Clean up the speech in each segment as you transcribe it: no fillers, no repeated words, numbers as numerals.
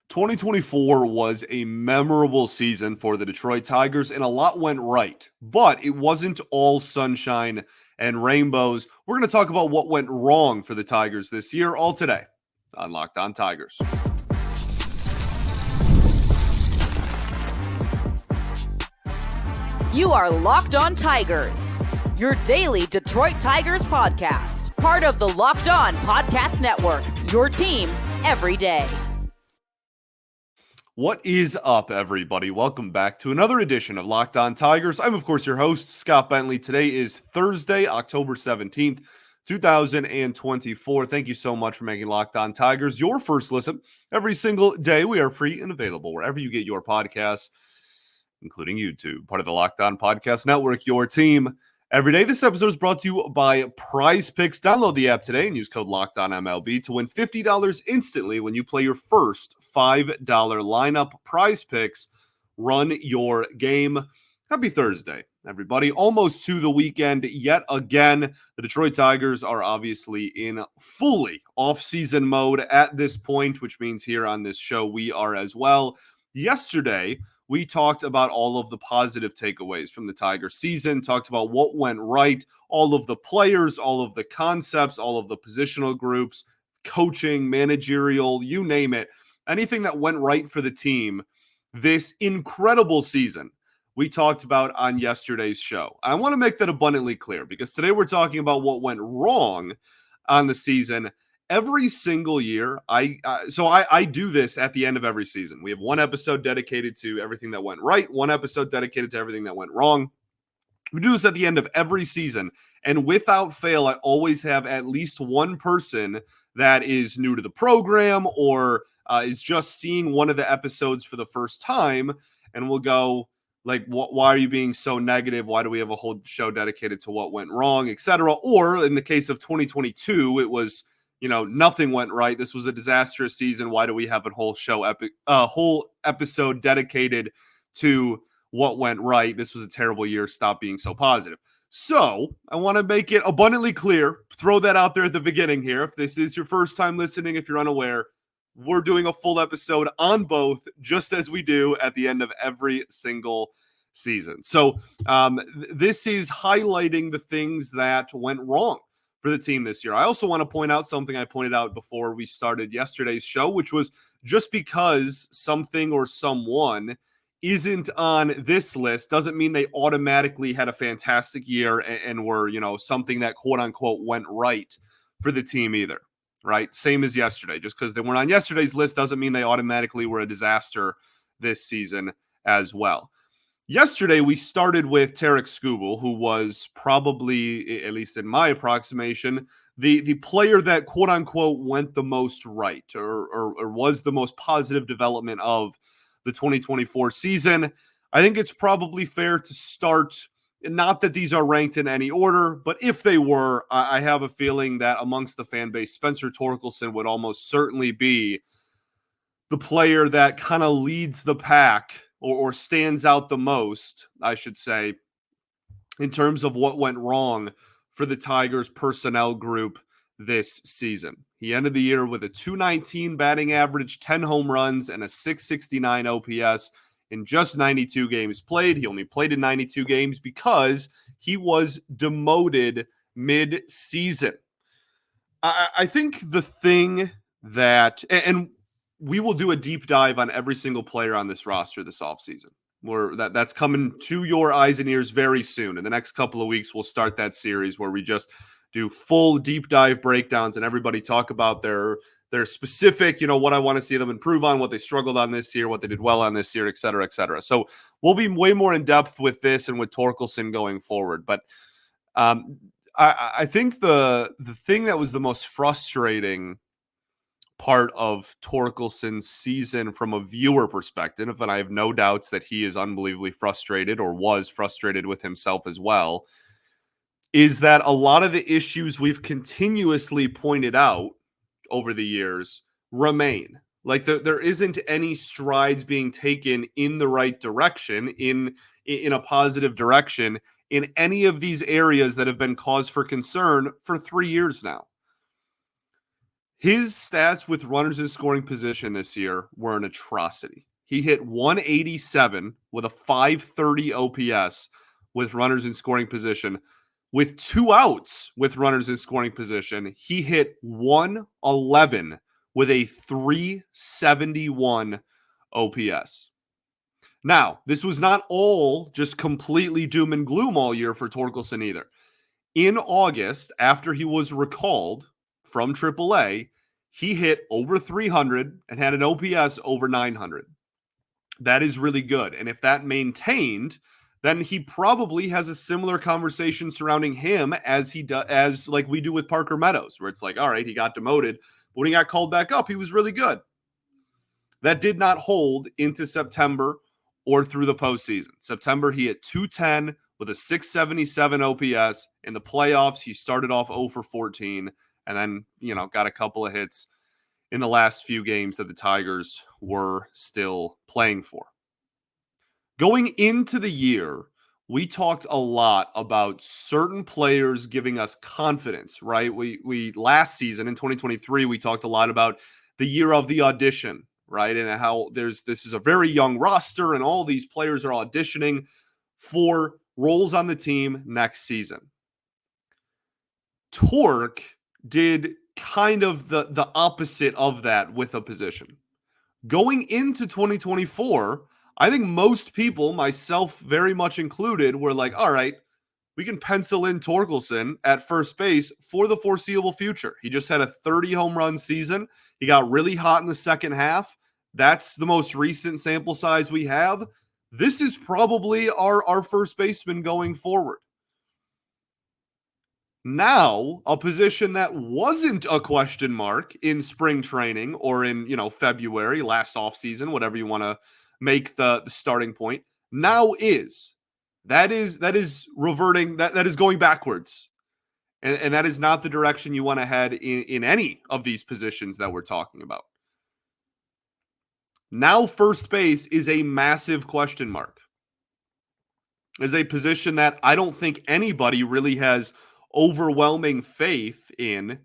2024 was a memorable season for the Detroit Tigers, and a lot went right. But it wasn't all sunshine and rainbows. We're going to talk about what went wrong for the Tigers this year, all today on Locked On Tigers. You are Locked On Tigers, your daily Detroit Tigers podcast. Part of the Locked On Podcast Network, your team every day. What is up, everybody? Welcome back to another edition of Locked On Tigers. I'm, of course, your host, Scott Bentley. Today is Thursday, October 17th, 2024. Thank you so much for making Locked On Tigers your first listen. Every single day, we are free and available wherever you get your podcasts, including YouTube, part of the Locked On Podcast Network, your team every day. This episode is brought to you by Prize Picks. Download the app today and use code LOCKEDONMLB to win $50 instantly when you play your first $5 lineup. Prize Picks, run your game. Happy Thursday, everybody. Almost to the weekend yet again. The Detroit Tigers are obviously in fully off-season mode at this point, which means here on this show we are as well. Yesterday, we talked about all of the positive takeaways from the Tiger season, talked about what went right, all of the players, all of the concepts, all of the positional groups, coaching, managerial, you name it. Anything that went right for the team this incredible season, we talked about on yesterday's show. I want to make that abundantly clear because today we're talking about what went wrong on the season. Every single year, I do this at the end of every season. We have one episode dedicated to everything that went right, one episode dedicated to everything that went wrong. We do this at the end of every season, and without fail, I always have at least one person that is new to the program or is just seeing one of the episodes for the first time, and we'll go, like, why are you being so negative? Why do we have a whole show dedicated to what went wrong, etc.? Or in the case of 2022, it was, nothing went right. This was a disastrous season. Why do we have a whole episode dedicated to what went right? This was a terrible year. Stop being so positive. So I want to make it abundantly clear, throw that out there at the beginning here. If this is your first time listening, if you're unaware, we're doing a full episode on both, just as we do at the end of every single season. So this is highlighting the things that went wrong for the team this year. I also want to point out something I pointed out before we started yesterday's show, which was just because something or someone isn't on this list doesn't mean they automatically had a fantastic year and were, something that quote unquote went right for the team either, right? Same as yesterday. Just because they weren't on yesterday's list doesn't mean they automatically were a disaster this season as well. Yesterday, we started with Tarik Skubal, who was probably, at least in my approximation, the player that, quote-unquote, went the most right or was the most positive development of the 2024 season. I think it's probably fair to start, not that these are ranked in any order, but if they were, I have a feeling that amongst the fan base, Spencer Torkelson would almost certainly be the player that kind of leads the pack or stands out the most, I should say, in terms of what went wrong for the Tigers personnel group this season. He ended the year with a .219 batting average, 10 home runs, and a .669 OPS in just 92 games played. He only played in 92 games because he was demoted mid-season. I think the thing that, and we will do a deep dive on every single player on this roster this offseason. That's coming to your eyes and ears very soon. In the next couple of weeks, we'll start that series where we just do full deep dive breakdowns and everybody talk about their specific, what I want to see them improve on, what they struggled on this year, what they did well on this year, et cetera, et cetera. So we'll be way more in depth with this and with Torkelson going forward. But I think the thing that was the most frustrating part of Torkelson's season from a viewer perspective, and I have no doubts that he is unbelievably frustrated or was frustrated with himself as well, is that a lot of the issues we've continuously pointed out over the years remain. Like there isn't any strides being taken in the right direction, in a positive direction, in any of these areas that have been cause for concern for 3 years now. His stats with runners in scoring position this year were an atrocity. He hit 187 with a 530 OPS with runners in scoring position. With 2 outs with runners in scoring position, he hit 111 with a 371 OPS. Now, this was not all just completely doom and gloom all year for Torkelson either. In August, after he was recalled from AAA, he hit over 300 and had an OPS over 900. That is really good. And if that maintained, then he probably has a similar conversation surrounding him as he does, as like we do with Parker Meadows, where it's like, all right, he got demoted, but when he got called back up, he was really good. That did not hold into September or through the postseason. September, he hit 210 with a 677 OPS. In the playoffs, he started off 0 for 14 and then, got a couple of hits in the last few games that the Tigers were still playing for. Going into the year, we talked a lot about certain players giving us confidence, right? We last season in 2023, we talked a lot about the year of the audition, right? And how this is a very young roster and all these players are auditioning for roles on the team next season. Torque did kind of the opposite of that with a position. Going into 2024, I think most people, myself very much included, were like, all right, we can pencil in Torkelson at first base for the foreseeable future. He just had a 30 home run season. He got really hot in the second half. That's the most recent sample size we have. This is probably our first baseman going forward. Now, a position that wasn't a question mark in spring training or in, February, last offseason, whatever you want to make the starting point, now is. That is reverting, that is going backwards. And that is not the direction you want to head in any of these positions that we're talking about. Now, first base is a massive question mark. Is a position that I don't think anybody really has overwhelming faith in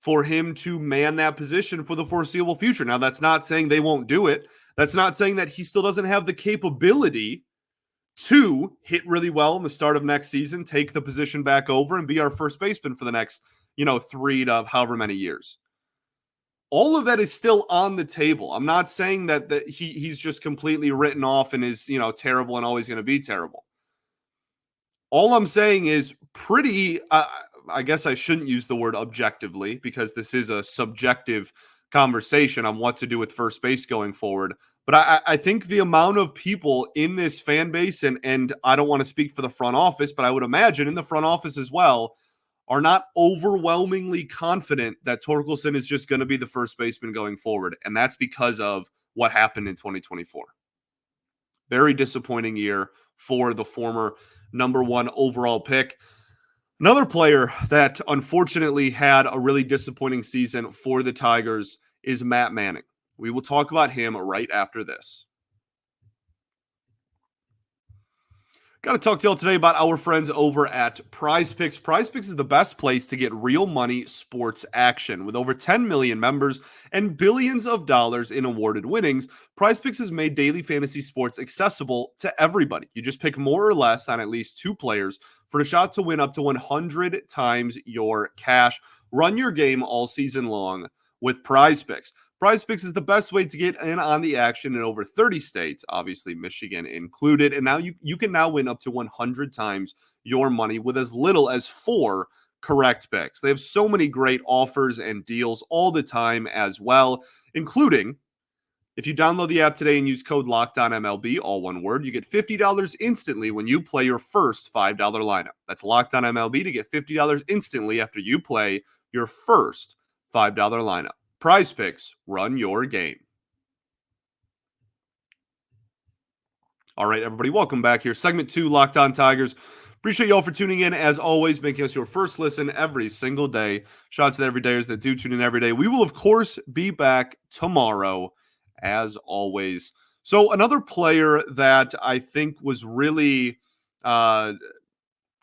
for him to man that position for the foreseeable future. Now, that's not saying they won't do it. That's not saying that he still doesn't have the capability to hit really well in the start of next season, take the position back over, and be our first baseman for the next, 3 to however many years. All of that is still on the table. I'm not saying that he's just completely written off and is, terrible and always going to be terrible. All I'm saying is pretty, I guess I shouldn't use the word objectively because this is a subjective conversation on what to do with first base going forward. But I think the amount of people in this fan base, and I don't want to speak for the front office, but I would imagine in the front office as well, are not overwhelmingly confident that Torkelson is just going to be the first baseman going forward. And that's because of what happened in 2024. Very disappointing year for the former number 1 overall pick. Another player that unfortunately had a really disappointing season for the Tigers is Matt Manning. We will talk about him right after this. Got to talk to y'all today about our friends over at Prize Picks. Prize Picks is the best place to get real money sports action. With over 10 million members and billions of dollars in awarded winnings, Prize Picks has made daily fantasy sports accessible to everybody. You just pick more or less on at least 2 players for a shot to win up to 100 times your cash. Run your game all season long with Prize Picks. Prize Picks is the best way to get in on the action in over 30 states, obviously Michigan included. And now you can now win up to 100 times your money with as little as 4 correct picks. They have so many great offers and deals all the time as well, including if you download the app today and use code LOCKEDONMLB, all one word, you get $50 instantly when you play your first $5 lineup. That's LOCKEDONMLB to get $50 instantly after you play your first $5 lineup. Prize Picks, run your game. All right, everybody, welcome back here. Segment 2, Locked On Tigers. Appreciate y'all for tuning in, as always, making us your first listen every single day. Shout out to the everydayers that do tune in every day. We will, of course, be back tomorrow, as always. So another player that I think was really, I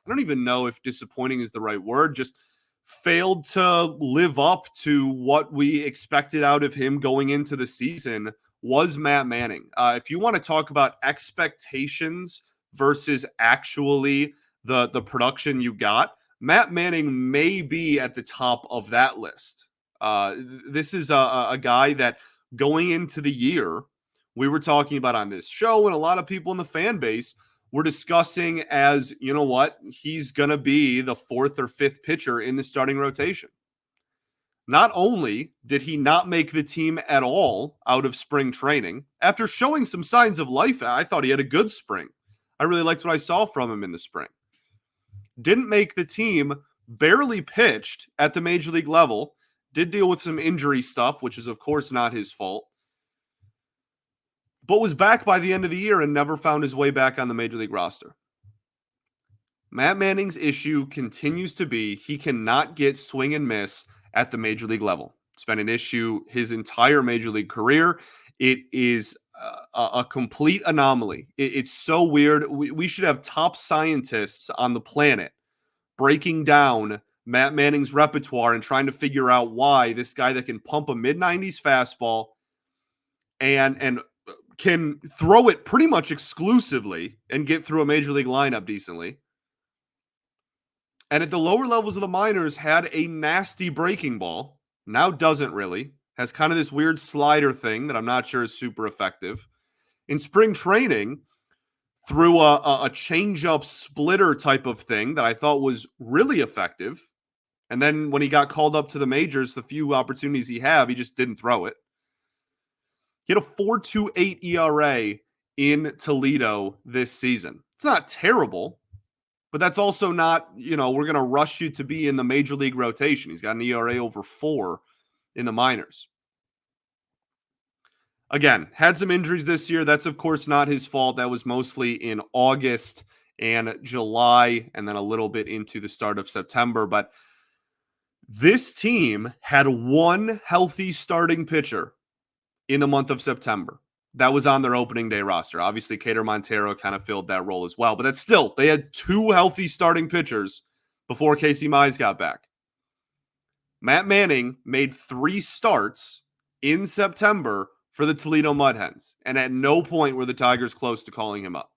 don't even know if disappointing is the right word, just failed to live up to what we expected out of him going into the season was Matt Manning. If you want to talk about expectations versus actually the production you got, Matt Manning may be at the top of that list. This is a guy that going into the year, we were talking about on this show, and a lot of people in the fan base were discussing as, you know what, he's going to be the fourth or fifth pitcher in the starting rotation. Not only did he not make the team at all out of spring training, after showing some signs of life, I thought he had a good spring. I really liked what I saw from him in the spring. Didn't make the team, barely pitched at the major league level, did deal with some injury stuff, which is, of course, not his fault, but was back by the end of the year and never found his way back on the major league roster. Matt Manning's issue continues to be he cannot get swing and miss at the major league level. It's been an issue his entire major league career. It is a complete anomaly. It's so weird. We should have top scientists on the planet breaking down Matt Manning's repertoire and trying to figure out why this guy that can pump a mid-90s fastball and can throw it pretty much exclusively and get through a major league lineup decently, and at the lower levels of the minors had a nasty breaking ball, now doesn't really, has kind of this weird slider thing that I'm not sure is super effective. In spring training, threw a change-up splitter type of thing that I thought was really effective. And then when he got called up to the majors, the few opportunities he just didn't throw it. He had a 4.28 ERA in Toledo this season. It's not terrible, but that's also not, we're going to rush you to be in the major league rotation. He's got an ERA over 4 in the minors. Again, had some injuries this year. That's, of course, not his fault. That was mostly in August and July, and then a little bit into the start of September. But this team had one healthy starting pitcher in the month of September. That was on their opening day roster. Obviously, Cater Montero kind of filled that role as well. But that's still, they had 2 healthy starting pitchers before Casey Mize got back. Matt Manning made 3 starts in September for the Toledo Mud Hens, and at no point were the Tigers close to calling him up.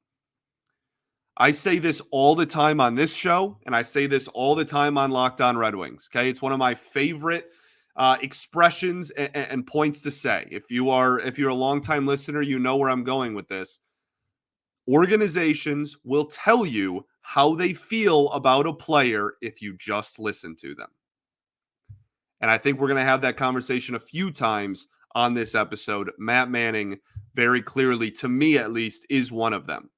I say this all the time on this show, and I say this all the time on Locked On Red Wings. Okay, it's one of my favorite expressions and points to say. If you're a longtime listener, you know where I'm going with this. Organizations will tell you how they feel about a player if you just listen to them. And I think we're going to have that conversation a few times on this episode. Matt Manning, very clearly, to me at least, is one of them.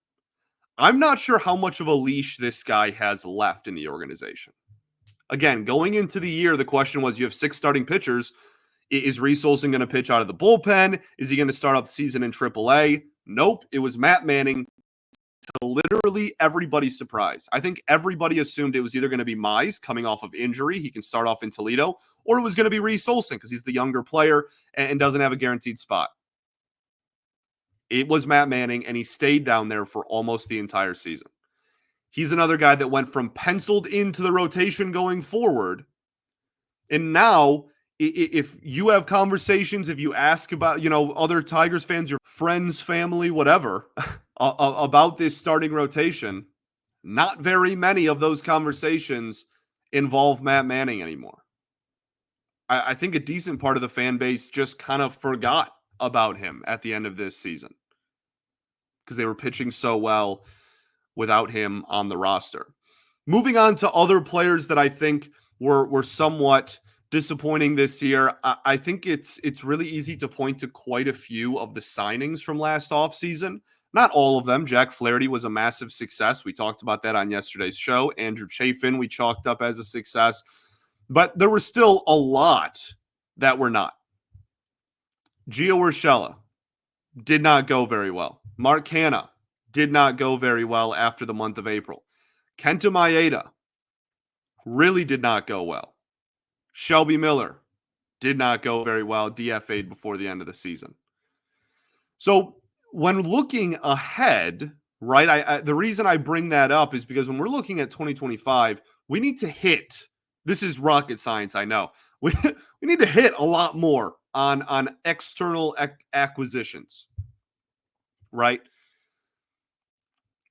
I'm not sure how much of a leash this guy has left in the organization. Again, going into the year, the question was, you have 6 starting pitchers. Is Reese Olson going to pitch out of the bullpen? Is he going to start off the season in AAA? Nope. It was Matt Manning, to literally everybody's surprise. I think everybody assumed it was either going to be Mize coming off of injury. He can start off in Toledo, or it was going to be Reese Olson because he's the younger player and doesn't have a guaranteed spot. It was Matt Manning, and he stayed down there for almost the entire season. He's another guy that went from penciled into the rotation going forward. And now, if you have conversations, if you ask about, other Tigers fans, your friends, family, whatever, about this starting rotation, not very many of those conversations involve Matt Manning anymore. I think a decent part of the fan base just kind of forgot about him at the end of this season because they were pitching so well without him on the roster. Moving on to other players that I think were somewhat disappointing this year. I think it's really easy to point to quite a few of the signings from last offseason. Not all of them. Jack Flaherty was a massive success. We talked about that on yesterday's show. Andrew Chafin, we chalked up as a success. But there were still a lot that were not. Gio Urshela did not go very well. Mark Hanna did not go very well after the month of April. Kenta Maeda really did not go well. Shelby Miller did not go very well, DFA'd before the end of the season. So when looking ahead, right, the reason I bring that up is because when we're looking at 2025, we need to hit This is rocket science, I know. We need to hit a lot more on external acquisitions, right?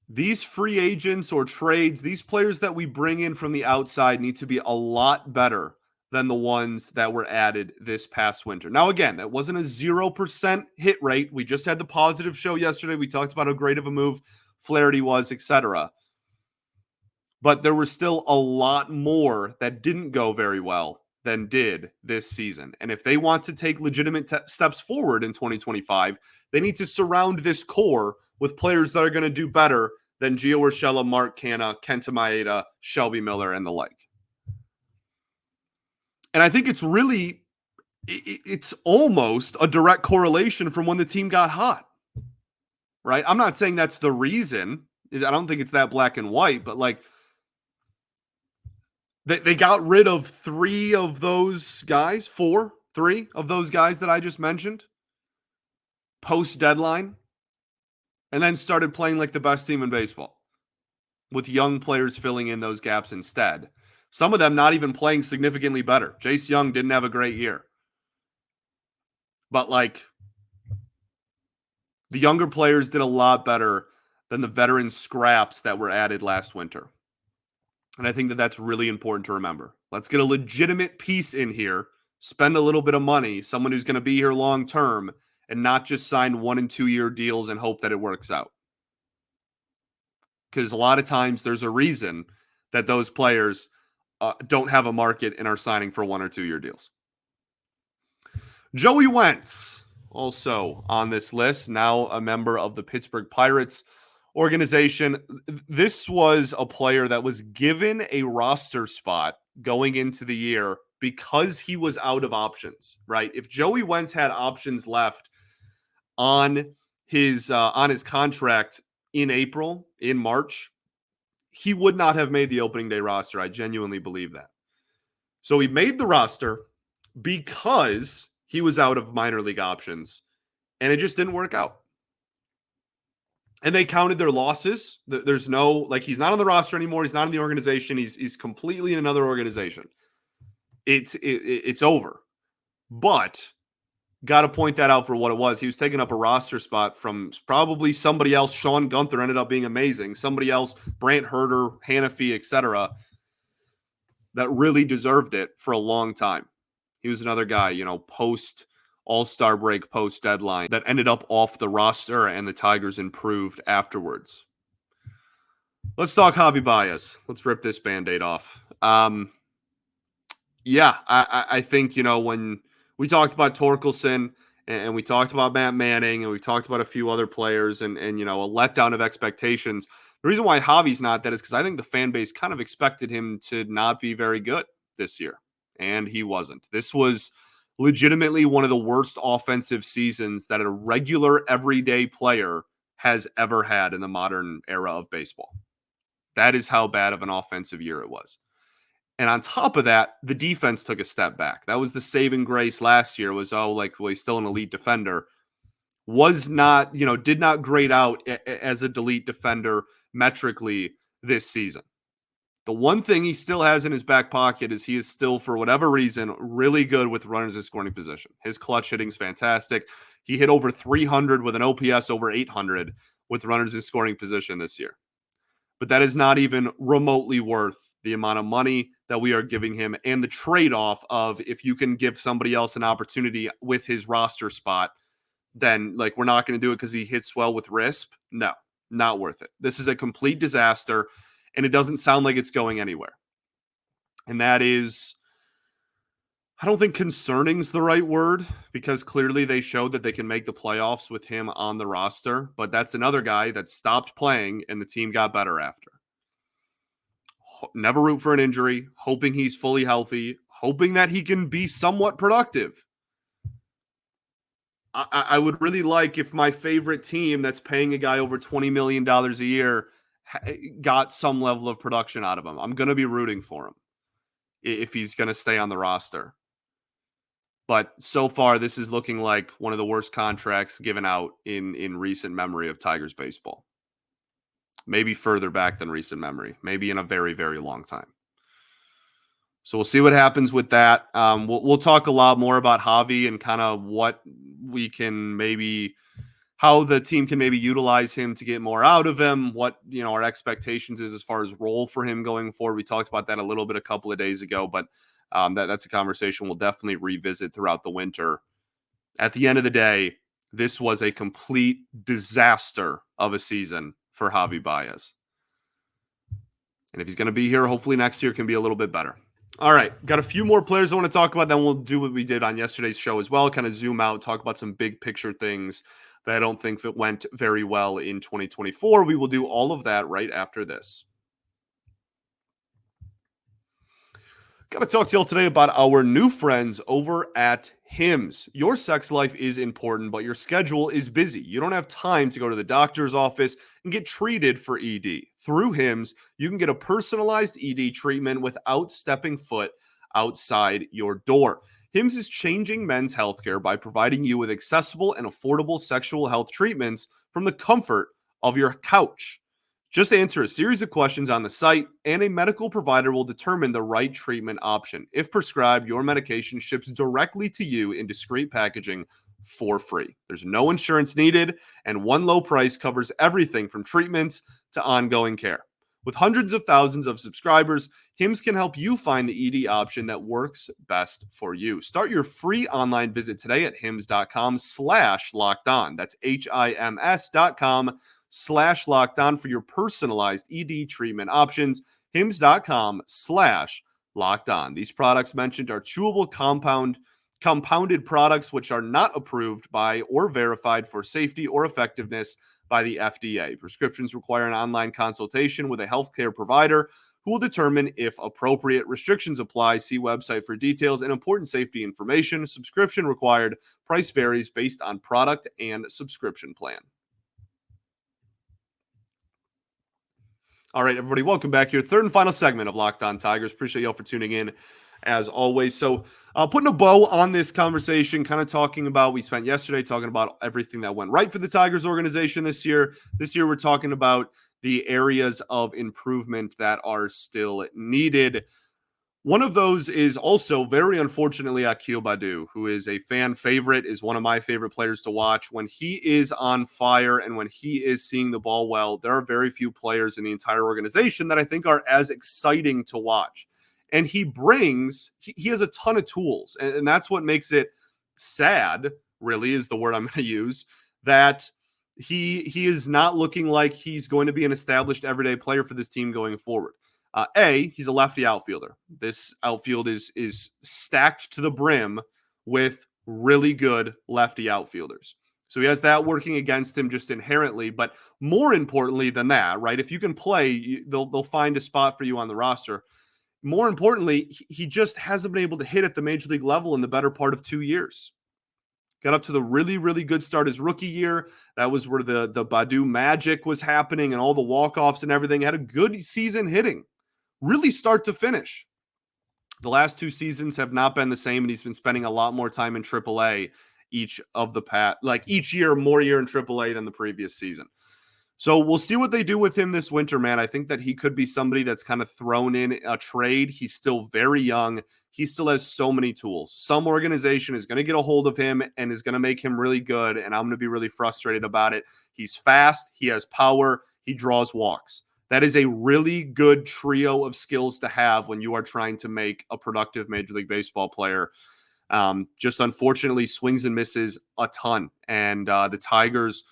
These free agents or trades, these players that we bring in from the outside need to be a lot better than the ones that were added this past winter. Now, again, that wasn't a 0% hit rate. We just had the positive show yesterday. We talked about how great of a move Flaherty was, etc. But there was still a lot more that didn't go very well than did this season. And if they want to take legitimate steps forward in 2025, they need to surround this core with players that are going to do better than Gio Urshela, Mark Canha, Kenta Maeda, Shelby Miller, and the like. And I think it's really, it's almost a direct correlation from when the team got hot, right? I'm not saying that's the reason. I don't think it's that black and white, but like, they got rid of three of those guys that I just mentioned post deadline, and then started playing like the best team in baseball with young players filling in those gaps instead. Some of them not even playing significantly better. Jace Young didn't have a great year. But like the younger players did a lot better than the veteran scraps that were added last winter. And I think that that's really important to remember. Let's get a legitimate piece in here, spend a little bit of money, someone who's going to be here long term, and not just sign 1 and 2 year deals and hope that it works out. Because a lot of times there's a reason that those players don't have a market and are signing for 1 or 2 year deals. Joey Wentz, also on this list, now a member of the Pittsburgh Pirates organization. This was a player that was given a roster spot going into the year because he was out of options, right? If Joey Wentz had options left on his contract in March, he would not have made the opening day roster. I genuinely believe that. So he made the roster because he was out of minor league options, and it just didn't work out. And they counted their losses. There's no, like, he's not on the roster anymore. He's not in the organization. He's completely in another organization. It's over. But got to point that out for what it was. He was taking up a roster spot from probably somebody else. Sean Gunther ended up being amazing. Somebody else, Brant Herter, Hanafi, etc., that really deserved it for a long time. He was another guy, post All-Star break, post deadline, that ended up off the roster, and the Tigers improved afterwards. Let's talk Javi Baez. Let's rip this Band-Aid off. I think, when we talked about Torkelson and we talked about Matt Manning and we talked about a few other players and a letdown of expectations, the reason why Javi's not that is because I think the fan base kind of expected him to not be very good this year, and he wasn't. This was legitimately one of the worst offensive seasons that a regular everyday player has ever had in the modern era of baseball. That is how bad of an offensive year it was. And on top of that, the defense took a step back. That was the saving grace last year was, he's still an elite defender. Was not, did not grade out as a elite defender metrically this season. The one thing he still has in his back pocket is he is still, for whatever reason, really good with runners in scoring position. His clutch hitting's fantastic. He hit over 300 with an OPS over 800 with runners in scoring position this year. But that is not even remotely worth the amount of money that we are giving him and the trade-off of if you can give somebody else an opportunity with his roster spot, then we're not going to do it because he hits well with RISP. No, not worth it. This is a complete disaster. And it doesn't sound like it's going anywhere. And that is, I don't think concerning is the right word, because clearly they showed that they can make the playoffs with him on the roster. But that's another guy that stopped playing and the team got better after. Never root for an injury, hoping he's fully healthy, hoping that he can be somewhat productive. I would really like if my favorite team that's paying a guy over $20 million a year got some level of production out of him. I'm going to be rooting for him if he's going to stay on the roster. But so far, this is looking like one of the worst contracts given out in recent memory of Tigers baseball. Maybe further back than recent memory. Maybe in a very, very long time. So we'll see what happens with that. We'll talk a lot more about Javi and kind of what we can maybe, how the team can maybe utilize him to get more out of him, what, our expectations is as far as role for him going forward. We talked about that a little bit a couple of days ago, but that's a conversation we'll definitely revisit throughout the winter. At the end of the day, this was a complete disaster of a season for Javi Baez. And if he's going to be here, hopefully next year can be a little bit better. All right, got a few more players I want to talk about. Then we'll do what we did on yesterday's show as well, kind of zoom out, talk about some big picture things that I don't think that went very well in 2024. We will do all of that right after this. Got to talk to y'all today about our new friends over at Hims. Your sex life is important, but your schedule is busy. You don't have time to go to the doctor's office and get treated for ED. Through Hims, you can get a personalized ED treatment without stepping foot outside your door. Hims is changing men's healthcare by providing you with accessible and affordable sexual health treatments from the comfort of your couch. Just answer a series of questions on the site, and a medical provider will determine the right treatment option. If prescribed, your medication ships directly to you in discreet packaging for free. There's no insurance needed, and one low price covers everything from treatments to ongoing care. With hundreds of thousands of subscribers, Hims can help you find the ED option that works best for you. Start your free online visit today at hims.com/lockedon. That's HIMS.com/lockedon for your personalized ED treatment options. HIMS.com/lockedon. These products mentioned are chewable compounded products which are not approved by or verified for safety or effectiveness by the FDA. Prescriptions require an online consultation with a healthcare provider who will determine if appropriate. Restrictions apply. See website for details and important safety information. Subscription required. Price varies based on product and subscription plan. All right, everybody, welcome back here. Third and final segment of Locked On Tigers. Appreciate y'all for tuning in, as always. So putting a bow on this conversation, kind of talking about, we spent yesterday talking about everything that went right for the Tigers organization this year. This year, we're talking about the areas of improvement that are still needed. One of those is also, very unfortunately, Akil Baddoo, who is a fan favorite, is one of my favorite players to watch. When he is on fire and when he is seeing the ball well, there are very few players in the entire organization that I think are as exciting to watch. And he has a ton of tools. And that's what makes it sad, really, is the word I'm going to use, that he is not looking like he's going to be an established everyday player for this team going forward. He's a lefty outfielder. This outfield is stacked to the brim with really good lefty outfielders. So he has that working against him just inherently. But more importantly than that, right, if you can play, they'll find a spot for you on the roster. More importantly, he just hasn't been able to hit at the major league level in the better part of 2 years. Got up to the really, really good start his rookie year. That was where the Baddoo magic was happening and all the walk-offs and everything. Had a good season hitting. Really start to finish. The last 2 seasons have not been the same, and he's been spending a lot more time in AAA each year, more year in AAA than the previous season. So we'll see what they do with him this winter, man. I think that he could be somebody that's kind of thrown in a trade. He's still very young. He still has so many tools. Some organization is going to get a hold of him and is going to make him really good, and I'm going to be really frustrated about it. He's fast. He has power. He draws walks. That is a really good trio of skills to have when you are trying to make a productive Major League Baseball player. Just unfortunately swings and misses a ton. And the Tigers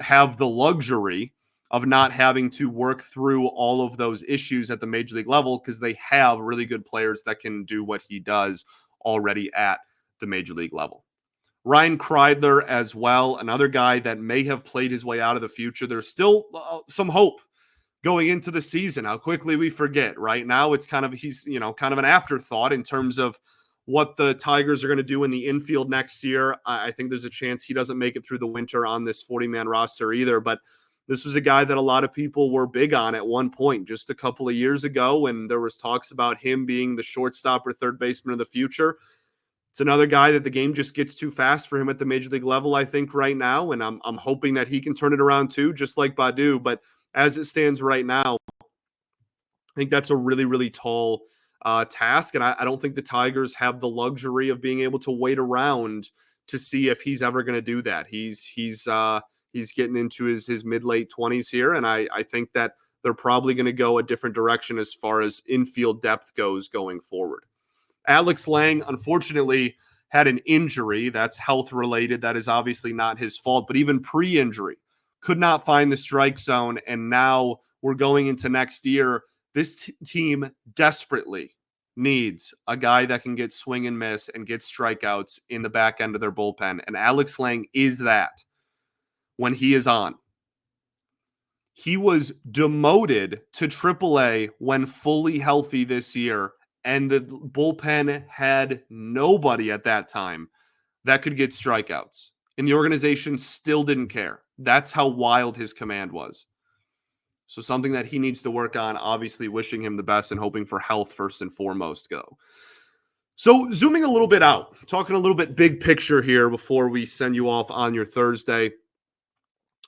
have the luxury of not having to work through all of those issues at the Major League level because they have really good players that can do what he does already at the Major League level. Ryan Kreidler as well, another guy that may have played his way out of the future. There's still some hope going into the season. How quickly we forget. Right now, he's kind of an afterthought in terms of what the Tigers are going to do in the infield next year. I think there's a chance he doesn't make it through the winter on this 40-man roster either. But this was a guy that a lot of people were big on at one point just a couple of years ago when there was talks about him being the shortstop or third baseman of the future. It's another guy that the game just gets too fast for him at the Major League level, I think, right now. And I'm hoping that he can turn it around too, just like Baddoo. But as it stands right now, I think that's a really, really tall task. And I don't think the Tigers have the luxury of being able to wait around to see if he's ever going to do that. He's getting into his mid-late 20s here, and I think that they're probably going to go a different direction as far as infield depth goes going forward. Alex Lang, unfortunately, had an injury that's health related. That is obviously not his fault, but even pre-injury, could not find the strike zone. And now we're going into next year. This team desperately needs a guy that can get swing and miss and get strikeouts in the back end of their bullpen. And Alex Lang is that when he is on. He was demoted to AAA when fully healthy this year, and the bullpen had nobody at that time that could get strikeouts. And the organization still didn't care. That's how wild his command was. So something that he needs to work on, obviously wishing him the best and hoping for health first and foremost go. So zooming a little bit out, talking a little bit big picture here before we send you off on your Thursday.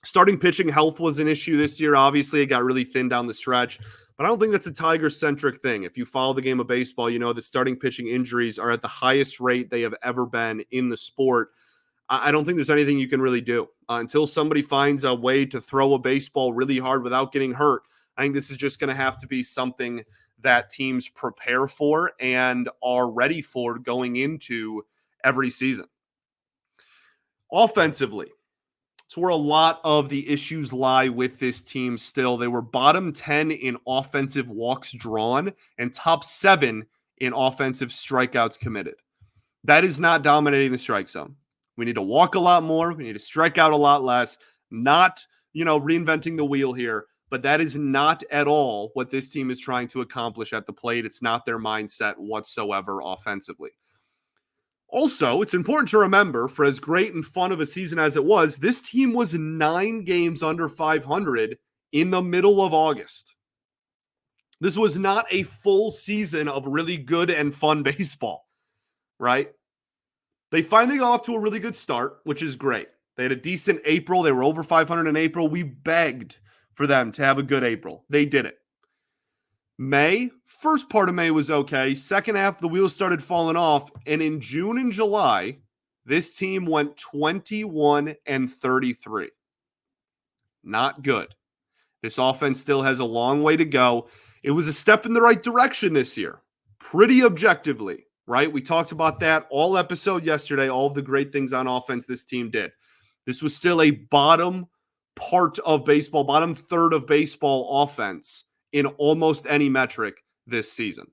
Starting pitching health was an issue this year. Obviously, it got really thin down the stretch, but I don't think that's a Tiger-centric thing. If you follow the game of baseball, you know that starting pitching injuries are at the highest rate they have ever been in the sport. I don't think there's anything you can really do until somebody finds a way to throw a baseball really hard without getting hurt. I think this is just going to have to be something that teams prepare for and are ready for going into every season. Offensively, it's where a lot of the issues lie with this team still. They were bottom 10 in offensive walks drawn and top 7 in offensive strikeouts committed. That is not dominating the strike zone. We need to walk a lot more. We need to strike out a lot less. Not, reinventing the wheel here, but that is not at all what this team is trying to accomplish at the plate. It's not their mindset whatsoever offensively. Also, it's important to remember, for as great and fun of a season as it was, this team was 9 games under 500 in the middle of August. This was not a full season of really good and fun baseball, right? They finally got off to a really good start, which is great. They had a decent April. They were over 500 in April. We begged for them to have a good April. They did it. May, first part of May was okay. Second half, the wheels started falling off. And in June and July, this team went 21-33. Not good. This offense still has a long way to go. It was a step in the right direction this year, pretty objectively, right? We talked about that all episode yesterday, all of the great things on offense this team did. This was still a bottom part of baseball, bottom third of baseball offense in almost any metric this season.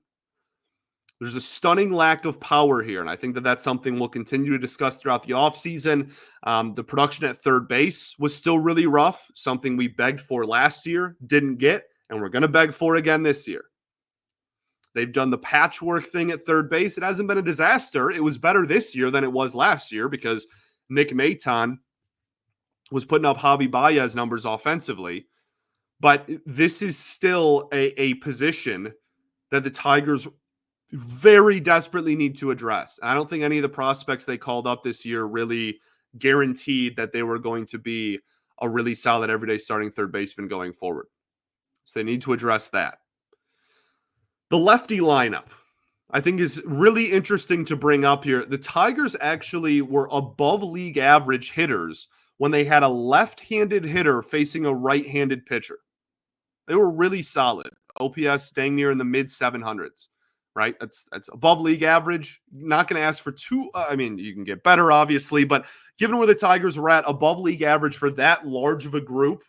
There's a stunning lack of power here, and I think that that's something we'll continue to discuss throughout the offseason. The production at third base was still really rough, something we begged for last year, didn't get, and we're going to beg for again this year. They've done the patchwork thing at third base. It hasn't been a disaster. It was better this year than it was last year because Nick Maton was putting up Javi Baez numbers offensively. But this is still a position that the Tigers very desperately need to address. And I don't think any of the prospects they called up this year really guaranteed that they were going to be a really solid everyday starting third baseman going forward. So they need to address that. The lefty lineup, I think, is really interesting to bring up here. The Tigers actually were above league average hitters when they had a left-handed hitter facing a right-handed pitcher. They were really solid. OPS dang near in the mid-700s, right? That's above league average. Not going to ask for too, you can get better, obviously, but given where the Tigers were at, above league average for that large of a group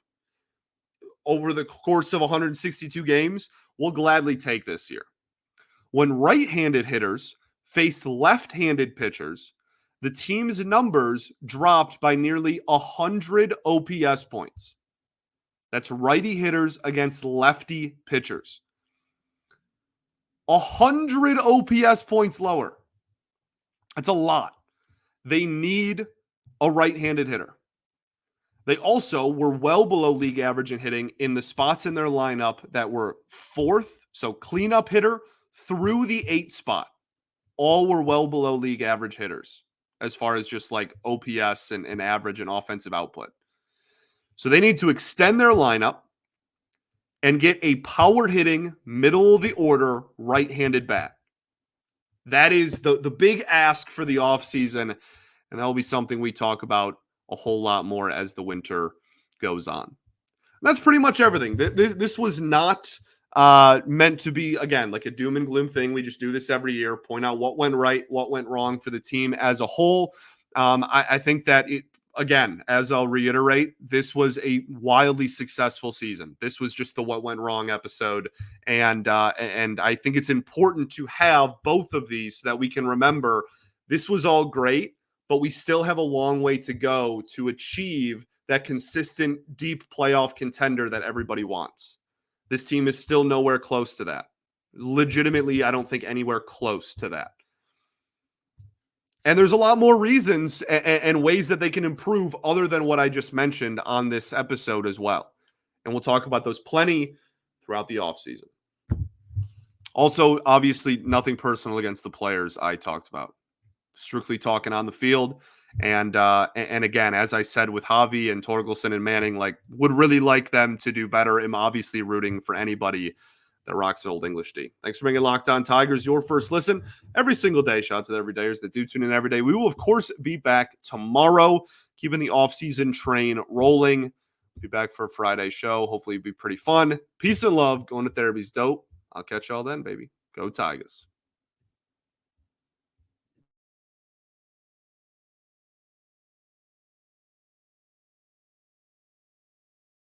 over the course of 162 games, we'll gladly take this year. When right-handed hitters faced left-handed pitchers, the team's numbers dropped by nearly 100 OPS points. That's righty hitters against lefty pitchers. 100 OPS points lower. That's a lot. They need a right-handed hitter. They also were well below league average in hitting in the spots in their lineup that were fourth, so cleanup hitter through the 8 spot. All were well below league average hitters as far as just like OPS and average and offensive output. So they need to extend their lineup, and get a power hitting, middle of the order, right-handed bat. That is the big ask for the offseason, and that will be something we talk about a whole lot more as the winter goes on. That's pretty much everything. This was not meant to be, again, like a doom and gloom thing. We just do this every year, point out what went right, what went wrong for the team as a whole. I think that again, as I'll reiterate, this was a wildly successful season. This was just the what went wrong episode, and I think it's important to have both of these so that we can remember this was all great, but we still have a long way to go to achieve that consistent, deep playoff contender that everybody wants. This team is still nowhere close to that. Legitimately, I don't think anywhere close to that. And there's a lot more reasons and ways that they can improve other than what I just mentioned on this episode as well. And we'll talk about those plenty throughout the offseason. Also, obviously, nothing personal against the players I talked about. Strictly talking on the field. And again, as I said with Javi and Torkelson and Manning, like would really like them to do better. I'm obviously rooting for anybody that rocks an Old English D. Thanks for making Locked On Tigers your first listen every single day. Shout out to the everydayers that do tune in every day. We will, of course, be back tomorrow, keeping the offseason train rolling. We'll be back for a Friday show. Hopefully it'll be pretty fun. Peace and love. Going to therapy's dope. I'll catch y'all then, baby. Go Tigers.